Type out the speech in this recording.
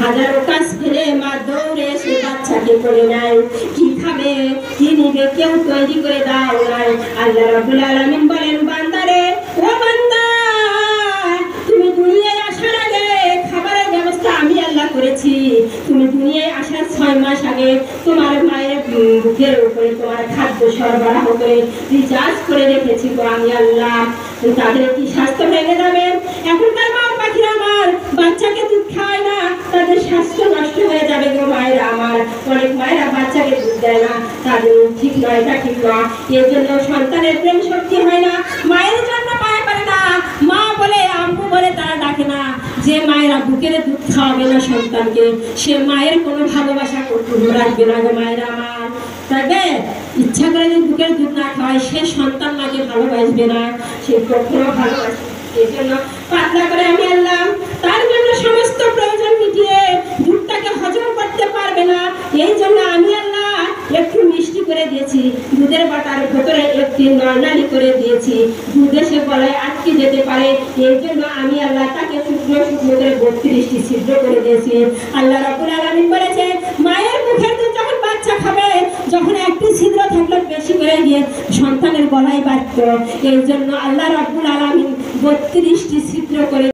হাজারো কাজ ফেলে মা দৌড়ে এসে বাচ্চাকে কোলে নেয়। কি খাবে কি নিবে কেউ তৈরি করে দাও নাই। আল্লাহ রাব্বুল আলামিন বলেন, বান্দারে ও বান্দা, তুমি দুনিয়ায় আসার আগে খাবারের ব্যবস্থা আমি আল্লাহ করেছি। তুমি দুনিয়ায় আসার 6 মাস আগে তোমার মায়ের বুকের উপরে তোমার খাদ্য সরবরাহ করে রিচার্জ করে রেখেছি গো আমি আল্লাহ। তাদের কি স্বাস্থ্য ভেঙে যাবে? এখনকার মা পাখিরা আমার বাচ্চাকে দুধ খায় না, তাদের স্বাস্থ্য নষ্ট হয়ে যাবে গো মায়েরা আমার। অনেক মায়েরা বাচ্চাকে দুধ দেয় না, তাদের ঠিক নয়, এটা ঠিক নয়। এর জন্য সন্তানের প্রেম শক্তি হয় না, মায়ের জন্য পায়ে পারে না, মা বলে আম্মু বলে তারা ডাকে না। যে মায়েরা বুকের দুধ খাওয়াবে না সন্তানকে, সে মায়ের কোনো ভালোবাসা রাখবে না গো মায়েরা আমার। তাকে ইচ্ছা করে যদি বুকের দুধ না খাওয়ায়, সে সন্তান মাকে ভালোবাসবে না, সে কখনো ভালোবাসবে। এই জন্য পাতলা করে আমি আনলাম, তার জন্য সমস্ত প্রয়োজন মিটিয়ে দুধটাকে হজম করতে পারবে না, এই জন্য আমি আল্লাহ একটু মিষ্টি করে দিয়েছি, দুধের বাটার ভেতরে একটি নরনালি করে দিয়েছি, দুধ এসে গলায় আটকে যেতে পারে, এই জন্য আমি আল্লাহ তাকে শুকনো শুকনো করে 32টি ছিদ্র করে দিয়েছি। আল্লাহ রাব্বুল আলামিন বলেছে, মায়ের মুখের দুধ যখন বাচ্চা খাবে, যখন একটি ছিদ্র থাকলে বেশি করে গিয়ে সন্তানের গলায় বাঁধত, এই জন্য আল্লাহ রাব্বুল আলামিন 32টি ছিদ্র করে